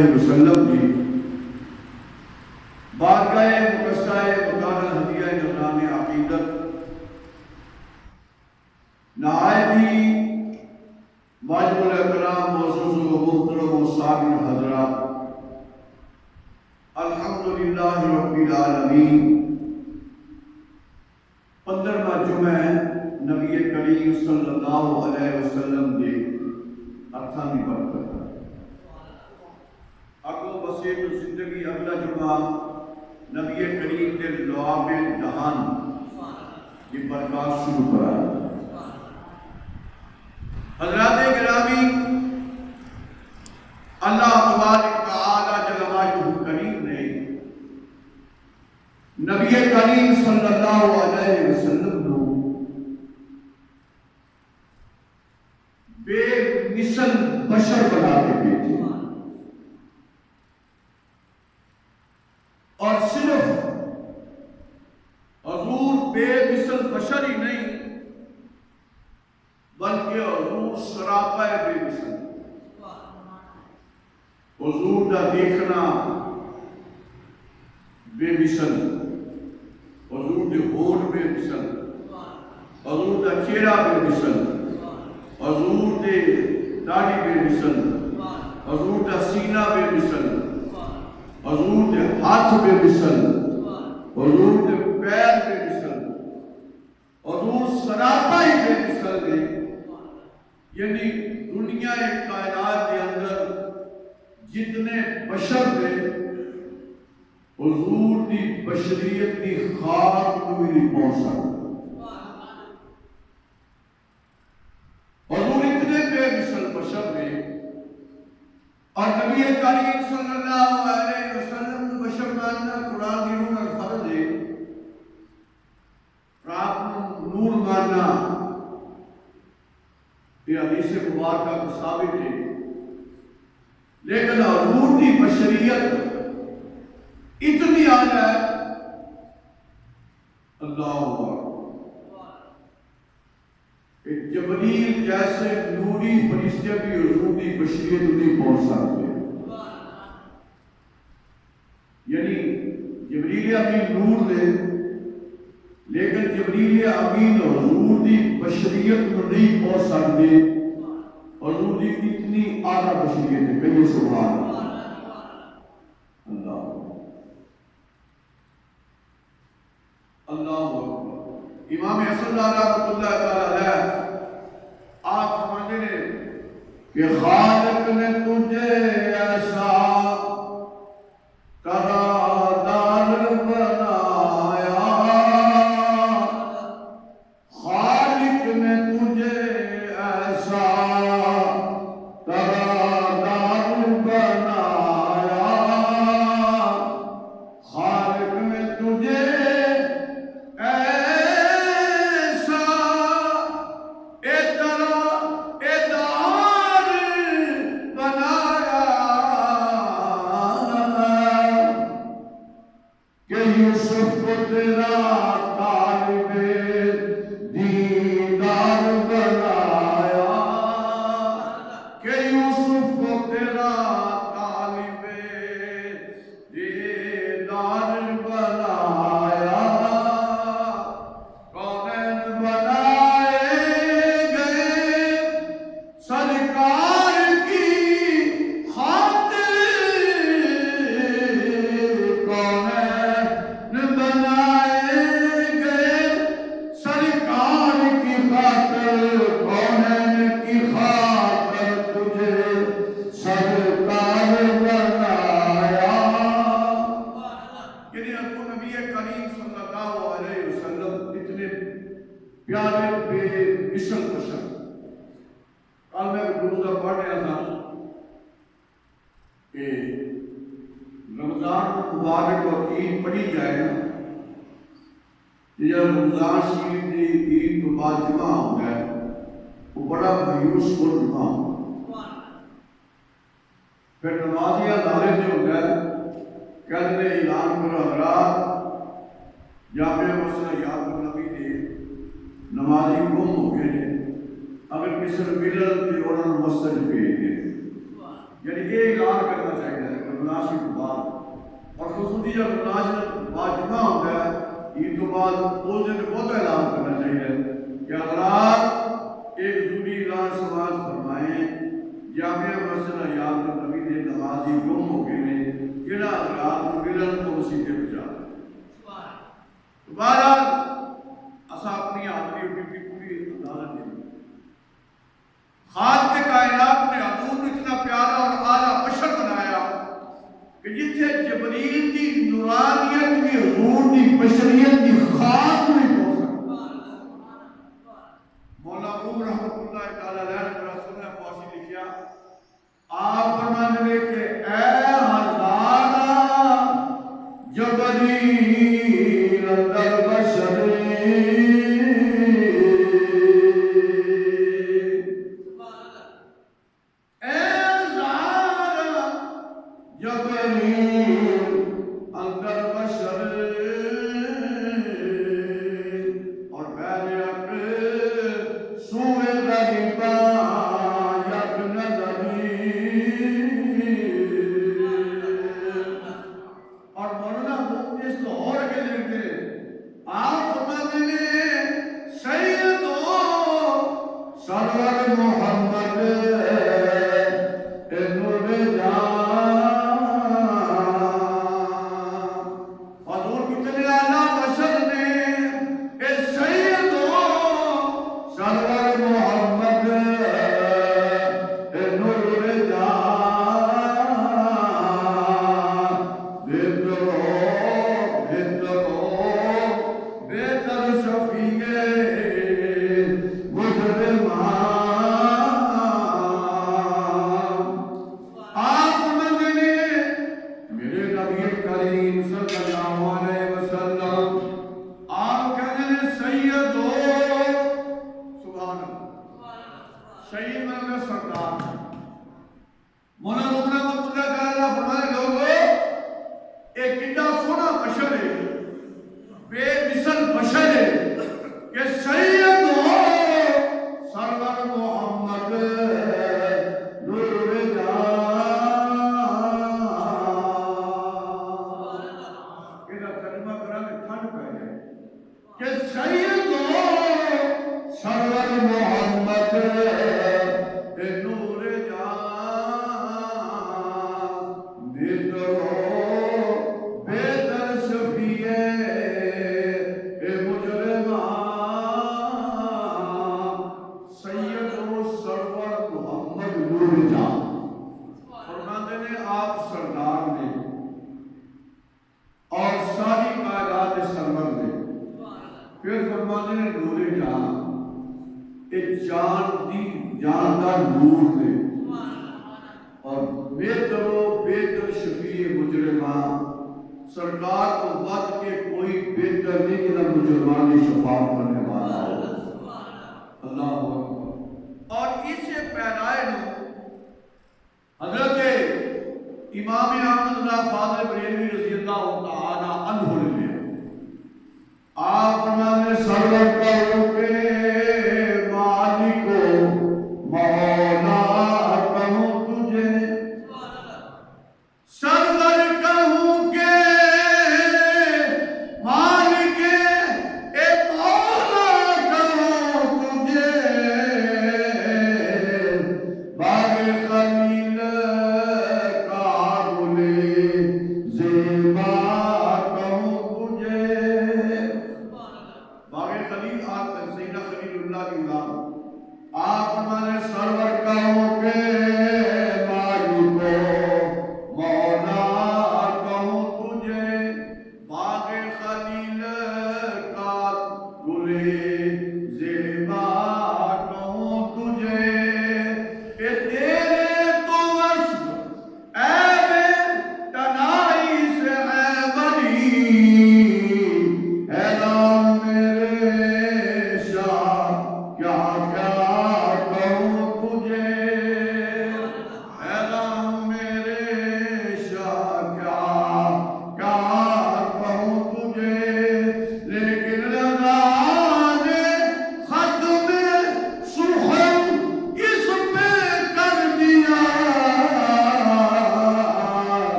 علیہ وسلم کی بارگاہ مقدسہ مکارم ہدیہ نظام عقیدت نہایت ہی واجب الاحترام معزز و محترم و سامعین حضرات، الحمدللہ رب العالمین۔ 15واں جمعہ نبی کریم صلی اللہ علیہ وسلم کے ہتھاں دی برکت اگوں بسے تو زندگی اگلا جمعہ نبی کریم کے لعاب جہان کی برکات شروع کرا۔ حضرات گرامی، اللہ تبارک تعالی جل مجدہ کریم نے نبی کریم صلی اللہ علیہ وسلم کو بے مثل بشر بنا کے بھیجے، اور صرف حضور بے مثل بشر ہی نہیں بلکہ حضور سراپا بے مثل۔ حضور کا دیکھنا بے مثل، حضور کے ہونٹ بے مثل، حضور کا چہرہ بے مثل، حضور کے داڑھی بے مثل، حضور کا سینہ بے مثل، حضور کے ہاتھ بے مثل، حضور کے پیر بے مثل، حضور سراپا ہی بے مثل ہے۔ یعنی دنیا کائنات کے اندر جتنے بشر تھے، حضور کی بشریت کی خاک کو بھی نہیں پہنچ سکتا۔ حضور اتنے بے مثل بشر تھے، اور نبی کریم صلی اللہ علیہ وسلم بشر ماننا قرآن کی روح میں فرض ہے، آپ نور ماننا یہ حدیث مبارکہ کو ثابت ہے، لیکن حضور کی بشریت اتنی اعلیٰ ہے، اللہ اکبر، کہ جبریل جیسے نوری فرشتے بھی حضور کی بشریت نہیں پہنچ سکتے۔ یعنی جبریل امین نور دے، لیکن جبریل امین حضور کی بشریت کو نہیں پہنچ سکتے۔ حضور کی اتنی اعلیٰ بشریت ہے، کہیے سبحان اللہ، اللہ اکبر۔ امام حسن رحمۃ اللہ تعالی علیہ آپ فرماتے ہیں کہ خالق نے تجھے ایسا قرار بنایا، خالق نے تجھے ایسا قرار بنایا، خالق نے تجھے مبارک اور عید پڑھی جائے نا، جب رمضان شریف کی عید کے بعد جمعہ ہو گیا، وہ بڑا مایوس کن جمعہ ہو، پھر نمازیاں لالچ ہو گئے، کہتے ہیں اعلان کرو حضرات جامع مسجد یاد النبی دے نمازی گم ہو گئے، اگر کسی ملل تے انہاں نوں مسجد بھیج دے، یعنی یہ اعلان کرنا چاہیے ناشی کے بعد اور خصوصی جب ناشی بعد جمعہ ہوتا ہے عید کے بعد اس دن بہت اعلان کرنا چاہیے کہ حضرات ایک ضروری اعلان سماعت فرمائیں جامعہ مسجد حیات النبی نے نمازی گم ہو گئے ہیں جنہاں حضرات ملن کو مسیحے بچا بہرحال اسا اپنی حاضری کی پوری اندازہ دیں خالق کائنات نے حضور کو اتنا پیارا اور اعلیٰ بشر بنایا کہ جتھے جبریل کی نورانیت بھی حضور کی بشریت کی خاک نہیں پہنچ سکتا مولا عمر رحمت اللہ تعالیٰ علیہ رسول نے فاصل لکھیا آپ فرمانے کہ اے ہزارہ جبریل اندر بشر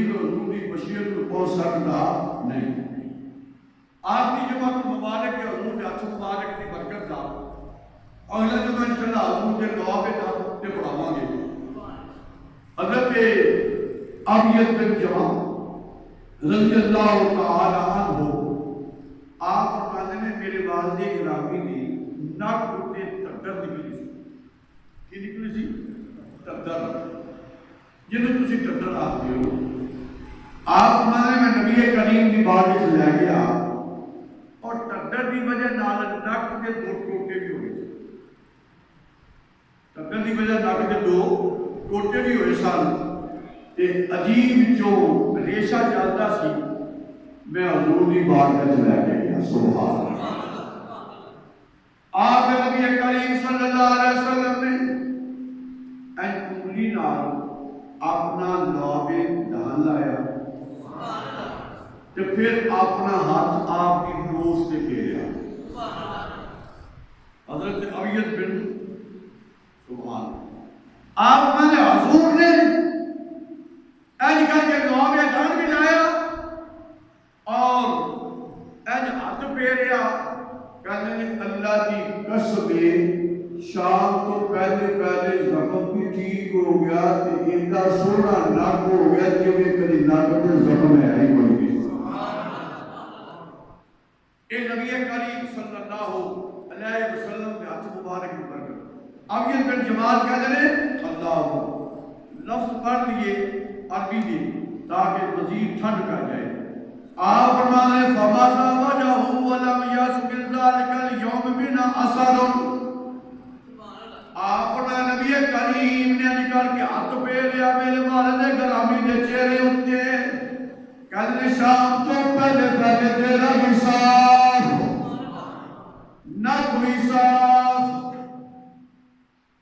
مزید حضور کی بشیرت کو پہنچ سکتا نہیں. آپ کی جماعت مبارک ہے حضور کے ہاتھ مبارک کی برکت دا. اگلا جمعہ انشاءاللہ حضور کے دعا پہ تے پڑھاواں گے. حضرت ابیت بن جمع رضی اللہ تعالی عنہ آپ فرماتے ہیں میرے والد گرامی نے نک اتے تدر نکلی سی. کی نکلی سی؟ تدر. جنہوں تسی تدر آتے ہو. آپ فرماتے ہیں میں نبی کریم کی بات سے لے گیا اور تدر کی وجہ نال نک کے دو ٹوٹے بھی ہوئے. تدر کی وجہ نک کے دو ٹوٹے بھی ہوئے سن. عجیب جو ریشہ چلتا سی میں حضور کی بارگاہ چ لے کے گیا. سبحان اللہ. آپ نبی کریم صلی اللہ علیہ وسلم نے انگلی نال اپنا لعاب دان لایا تے پھر اپنا ہاتھ آپ کی نوز سے پھیریا. حضرت ابیت بن سبحان اللہ آپ نے حضور نے ایج کر کے لعاب دان بھی لایا اور ایج ہاتھ پھیریا. کہتے ہیں اللہ کی قسم شام تو پہلے زخم بھی ٹھیک ہو گیا تے اتنا سونا نک ہو گیا جویں کدی نک تے زخم ہے ہی کوئی نہیں. اے نبی کریم صلی اللہ علیہ وسلم کے ہاتھ مبارک کی برکت. اب یہ بن جمال کہتے ہیں اللہ لفظ پڑھ لیے عربی دی تاکہ مزید ٹھنڈ پہ جائے. آپ فرماتے ہیں فَبَاسَ وَجَهُ وَلَمْ يَسْبِرْ ذَلِكَ الْيَوْمِ مِنَا أَثَرٌ. آپ فرماتے ہیں نبی کریم نے نکل کے ہاتھ پہ لیا میرے والد گرامی کے چہرے اتے. کہتے ہیں شام تو پہلے تیرا حساب نہ کوئی صاف.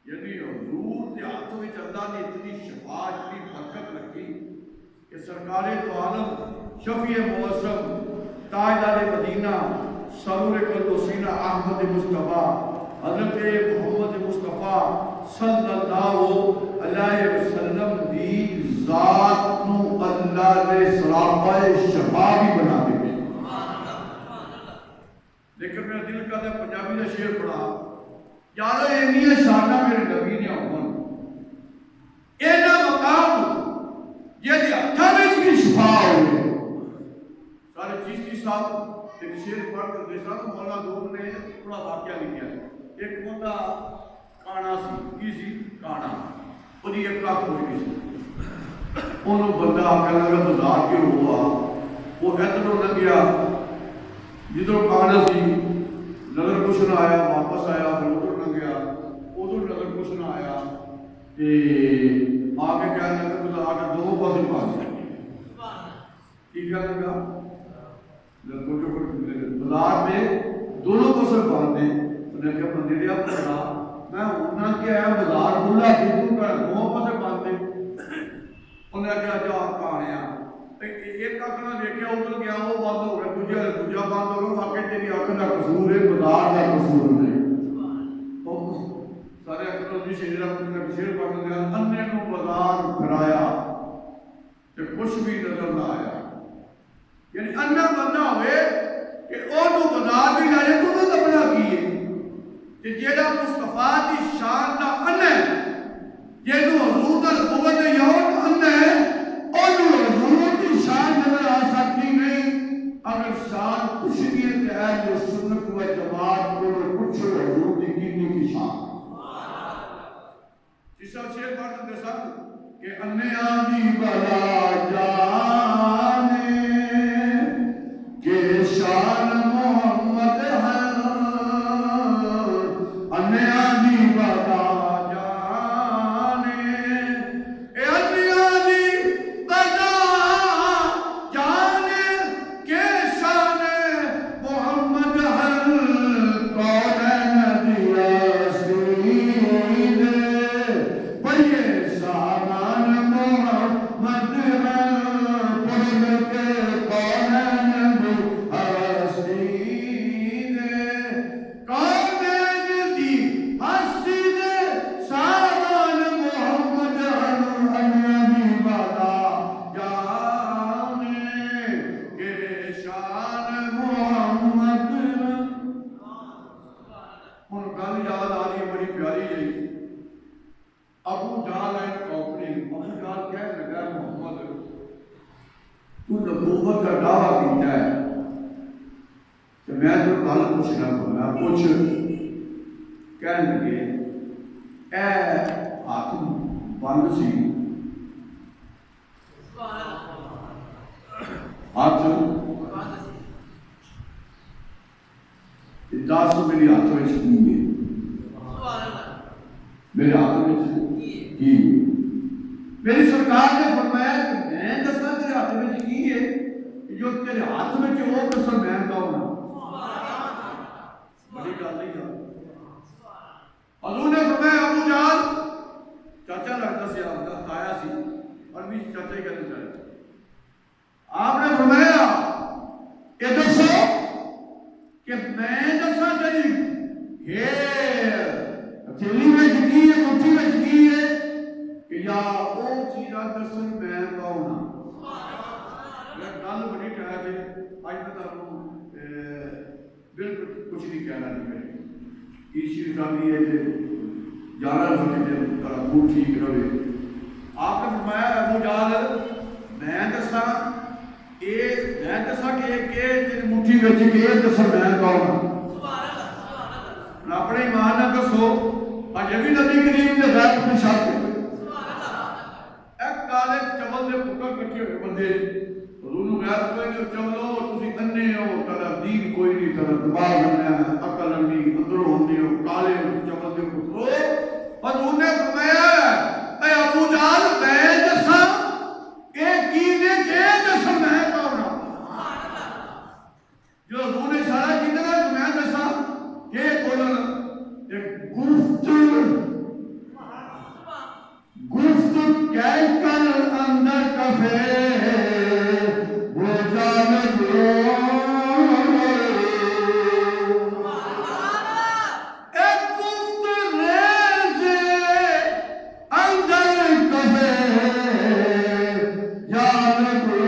یعنی حضور کے ہاتھوں میں اللہ نے اتنی شفا اتنی برکت رکھی کہ سرکار دو عالم شفیع موسم تاجدار مدینہ سرور قلب و سینہ احمد مصطفیٰ حضرت محمد مصطفیٰ صلی اللہ علیہ وسلم دی ذات نو اللہ نے سراپا شفا بھی بنا دے. لیکن میرا دل کا ہے پنجابی کا شعر پڑھا یارو اینی شانہ میرے نبی نے ہوگن اینا مقام یہ دی ہتھاں وچ بھی شفا ہوئے. سارے چیشتی صاحب ایک شعر پڑھ کر دے صاحب مولا دور نے تھوڑا واقعہ لکھا ہے. ایک بندہ کانا سی کی سی کانا وہی ایک کاک ہوئی نہیں سی. انہوں بندہ کہنے لگا بازار کیوں ہوا وہ ادھروں لگیا جدھر کانا سی نظر کچھ نہ آیا واپس آیا پھر ادھر نہ گیا ادھر نظر کچھ نہ آیا کہ آگے کہنے لگا بازار کے دو پاسے پاس کی کہنے لگا بازار میں دونوں پاسے باندھے. انہیں کہا بندے دیا پڑھا میں انہاں کیا ہے بازار کھلا سی تو کہا دو پاسے باندھے. انہیں کہا جا کھانے ایک اکھنا دیکھیا ادھر گیا وہ بند ہو گیا دوجا بند ہو گیا واقعی تیری اکھ کا قصور ہے بازار کا قصور نہیں. سارے اکھنوں دی شیر شیر پڑھ دیا انے کو بازار پھرایا کہ کچھ بھی نظر نہ آیا. یعنی انا بندہ ہوئے کہ انہوں بازار بھی لائے تو انہوں اپنا کیے کہ جیڑا مصطفیٰ کی شان دا انا ہے جیڑا حضور دا قوت یون انا ہے انہوں حضور کی شان نظر آ سکتی نہیں. اگر شان کچھ بھی ہے جو سنت و جماعت کو کچھ حضور کی کتنی کی شان جس طرح شیر پڑھ دے سب کہ انے آدھی بلا جانے کہ شان محمد ہے انے آدھی بلا تو نبوت کا دعویٰ کیتا ہے کہ میں تو گل پوچھنا پڑنا پوچھ کہنے لگے اے ہاتھ بند سی ہاتھ 10 میرے ہاتھ میں کی ہے میرے ہاتھ میں کی میری سرکار نے فرمایا کہ میں دسنا تیرے ہاتھ میں کی ہے جو تیرے ہاتھ میں وہ دسنا میں کہوں بڑی گل نہیں ہے حضور نے فرمایا ابو جہل چاچا لگتا سی آپ کا تایا سی اور بھی چاچا ہی کہنا چاہے آپ نے فرمایا کہ دسو کہ میں دسا تیری ہتھیلی میں کی ہے مٹھی میں کی ہے کہ یا وہ چیزاں دسن میں کہوں میں گل بڑی کہا کہ اج میں تمہیں بالکل کچھ نہیں کہنا نہیں پہ اس چیز کا بھی ہے کہ 11 بجے تیرا موڈ ٹھیک رہے آپ نے فرمایا ابو جہل میں دسا میں دسا کہ تیری مٹھی بچ کے دسا میں کہوں اپنے ایمان نہ دسو اجے بھی نبی کریم نے غیب میں شک ایک کالے چول دے پکا کٹھے ہوئے بندے حضور نو غیب کوئی نہیں چولو تسی انے ہو تیرا دین کوئی نہیں تیرا دماغ ہے عقل نہیں اندروں ہوندے ہو کالے چول دے پکو حضور نے فرمایا اے ابو جہل میں دسا کہ کینے کے دسا میں کہوں جو حضور نے اشارہ کیتا نا میں دسا کہ بولن ایک گفت کہہ کر اندر کفے وہ جان دو ایک گفت ریز اندر کفے جان دو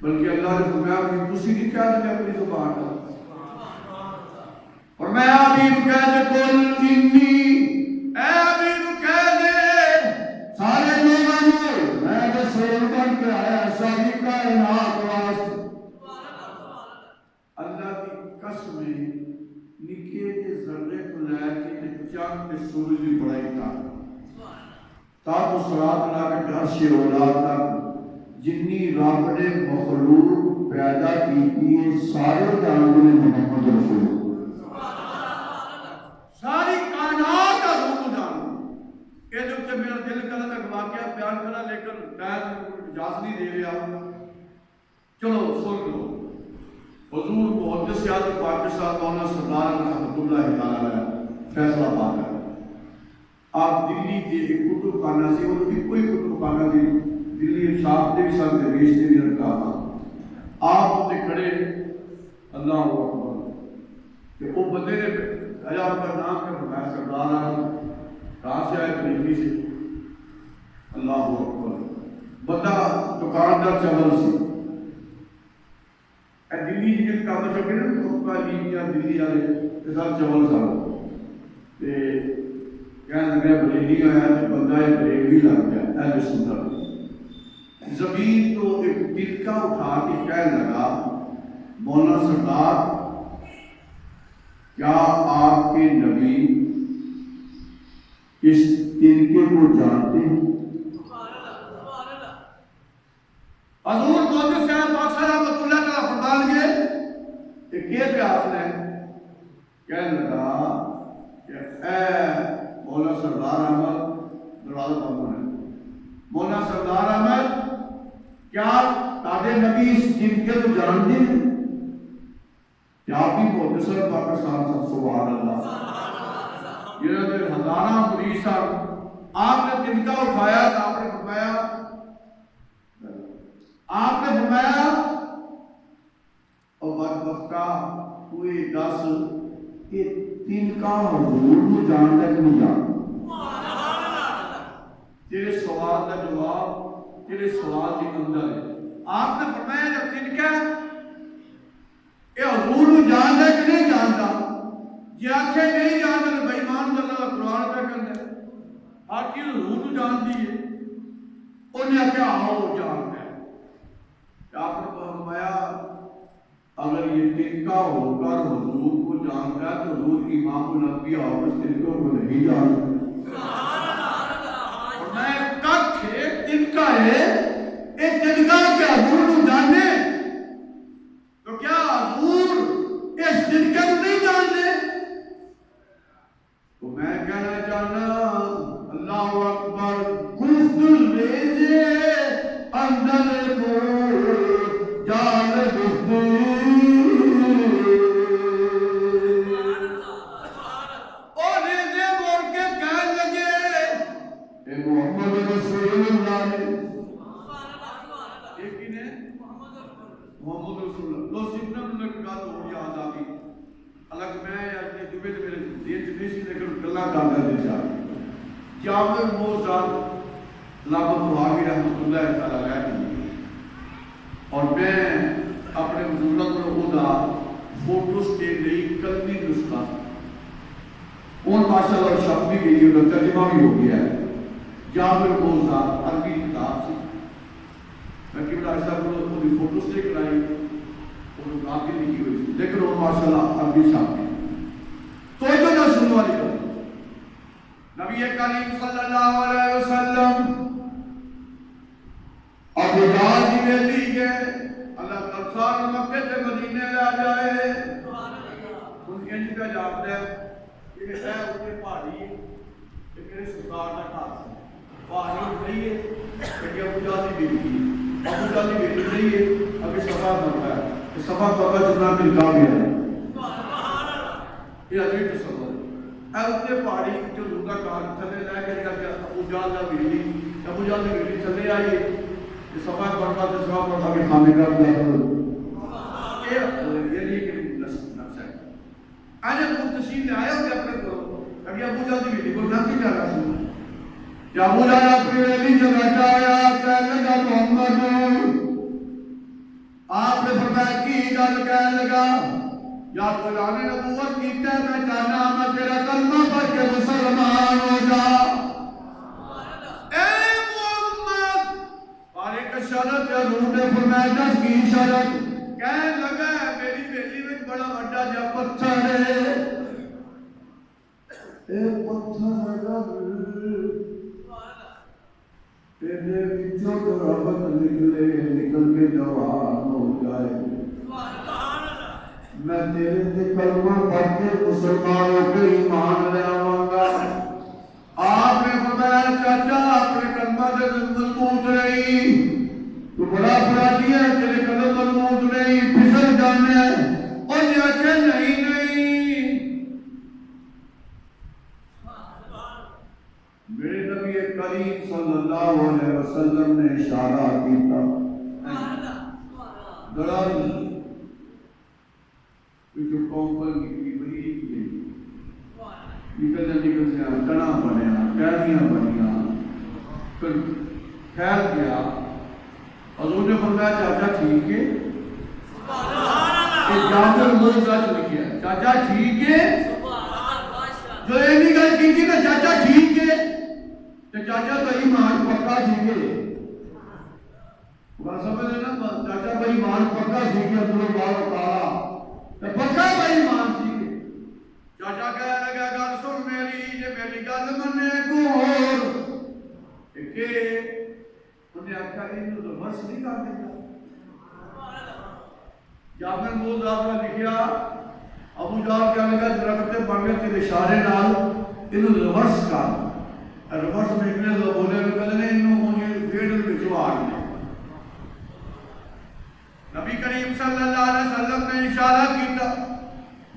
بلکہ اللہ نے فرمایا کہ تسی نہیں کہہ دے اپنی زبان اور میں حبیب کہہ دے قل انی اے حبیب کہہ دے سارے لوگوں میں رسول بن کے آیا ساری کائنات واسطے اللہ کی قسم نکے کے ذرے کو لے کے چاند کے سورج کی بڑائی تا تو صراط لا کے عرش اولاد تک جنی رب نے مخلوق پیدا کی سارے جانور محمد رسول ساری کائنات کا حکم جانور یہ جو میرا دل کرا تک واقعہ بیان کرا لیکن ٹائم اجازت نہیں دے رہا چلو سن لو حضور محدث اعظم پاکستان مولانا سردار رحمۃ اللہ تعالی علیہ فیصلہ آباد ہے. آپ دلی کے ایک کتب خانہ سے وہ بھی کوئی کتب خانہ سے دلی چھاپ دے بھی سن دے بیچتے بھی رکھا تھا. آپ ہوتے کھڑے اللہ اکبر کہ وہ بندے نے آیا آپ کا نام کیا فرمایا سردار اعظم کہاں سے آئے دلی سے. اللہ اکبر. بندہ دکاندار چمل سے دلی جن کا مطلب ہے نا کا لیبیا دلی والے کے ساتھ چمل سارا تے کہنے لگا بریلی آیا تو بندہ ایک بریلی لگ گیا اہل سنت. زمین تو ایک تنکا اٹھا کے کہنے لگا مولانا سردار کیا آپ کے نبی اس تنکے کو جانتے ہیں؟ حضور محمد صاحب پاکستان رحمۃ اللہ تعالیٰ فرمان کے ایک یہ پیاس نے کہنے لگا کہ اے مولانا سردار احمد دروازہ بند ہونے مولانا سردار احمد کیا تاجے نبی اس جن کے تو جانتے ہیں؟ کیا آپ بھی محدث پاکستان سے سبحان اللہ یہ ہزارہ مریض صاحب آپ نے تنکا اٹھایا تو آپ نے فرمایا اور بدبختہ کوئی دس کہ تنکا حضور کو جانتا کہ نہیں جانتا. تیرے سوال کا جواب تیرے سوال کے اندر ہے. آپ نے فرمایا جب تنکا یہ حضور کو جانتا کہ نہیں جانتا یہ آنکھیں نہیں جانتا تو بھائی مان اللہ کا قرآن پہ کرنا ہے ہر چیز حضور کو جانتی ہے. انہیں کیا ہو جانتا ہے. آپ نے فرمایا اگر یہ تنکا ہو کر حضور کو جانتا ہے تو حضور امام الانبیاء اور اس تنکوں کو نہیں جانتا. اور میں کچھ تنکا ہے ایک تنکا کے حضور کو جاننے تو کیا حضور اس تنکے کو نہیں جانتے؟ تو میں کہنا چاہنا اللہ اکبر گفت لیجے اندر کو جان گفتی اور ریزے بول کے کہنے لگے اے محمد رسول اللہ ایک ہی نے محمد رسول اللہ لو سبنا نے کہا تو یاد آ گئی الگ میں اپنے جمعے سے میرے دین سے نہیں لیکن گلا کر دے چاہ جابر موزاد لابد وحاقی رحمت اللہ تعالیٰ علیہ اور میں اپنے بزرگوں کو خدا فوٹوز کے لئے کلمی نسخہ ان ماشاءاللہ شب بھی گئی اور ترجمہ بھی ہو گیا ہے جابر موزاد عربی کتاب سے میں کہ بڑا ایسا کوئی فوٹوز سے کرائی اور کافی لکھی ہوئی لیکن وہ ماشاءاللہ عربی شب بھی تو جو نہ سنو والی کرو نبی کریم صلی اللہ علیہ وسلم ابو جہل کی بیٹی کے اللہ تفسار مکہ سے مدینے لے جائے ان انج کا جواب ہے کہ اے اوپر پہاڑی کہ میرے سردار کا خاص پہاڑی نہیں ہے کہ ابو جہل کی بیٹی ابو جہل کی بیٹی نہیں ہے ابھی صفا مرتا ہے کہ صفا بابا جتنا ملکا بھی ہے یہ عجیب تصور ہے. اے اوپر پہاڑی جو لوگا کار چلے لے کے ابو جہل کا بیٹی ابو جہل کی بیٹی چلے آئیے صفا پڑھتا تو صفا پڑھتا کہ خانے کا یہ نہیں کہ نفس ہے آجا مفتشین نے آیا ہوگا اپنے کو ابھی ابو جہل کی بیٹی کو نام کی جا رہا سنو کہ ابو جہل اپنی بیٹی سے بیٹھا آیا کہنے لگا محمد آپ نے فرمایا کی گل کہنے لگا یا قرآن نبوت کیتا ہے میں چاہنا میں تیرا کلمہ پڑھ کے مسلمان ہو جا. اے محمد اور ایک شرط ہے حضور نے فرمایا دس کی شرط کہنے لگا ہے میری بیٹی میں بڑا بڑا جا پتھر ہے اے پتھر تیرے بچوں کو رحمت نکل کے جوان ہو جائے میں تیرے سے کلمہ پڑھ کے مسلمانوں کے ایمان لے آؤں گا. آپ نے فرمایا چاچا اپنے کلمہ سے مضبوط رہی تو بڑا فرادی ہے تیرے قدم مضبوط نہیں پھسل جانے اللہ علیہ وسلم نے اشارہ کیتا درل جو قوم پر کی بڑی نکلتے تنا بنیا ٹہنیاں بنیا پھر پھیل گیا حضور نے فرمایا چاچا ٹھیک ہے جابر موضوع لکھیا چاچا ٹھیک ہے جو ایسی گل کی تھی نا چاچا ٹھیک ہے تو چاچا کا ایمان پکا سیکھے بات سمجھ نا چاچا کا ایمان پکا سیکھے اللہ تعالیٰ تو پکا کا ایمان سیکھے چاچا کہہ لگا گل سن میری جے میری گل منے کو اور کہ انہیں آخیا انہوں تو بس نہیں کر دیتا جابر موضوع نے لکھیا ابو جہل کہنے لگا درخت بن گئے تیرے اشارے نال انہوں ریورس کر ریورس میں نکلے تو بولے نکلنے انہوں مجھے فیڈل بچو آ گئے نبی کریم صلی اللہ علیہ وسلم نے اشارہ کیتا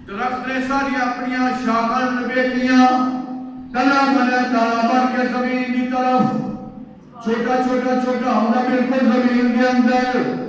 درخت نے ساری اپنی شاخاں لپیٹیاں تنا بنا تالا بن کے زمین کی طرف چھوٹا چھوٹا چھوٹا ہونا بالکل زمین کے اندر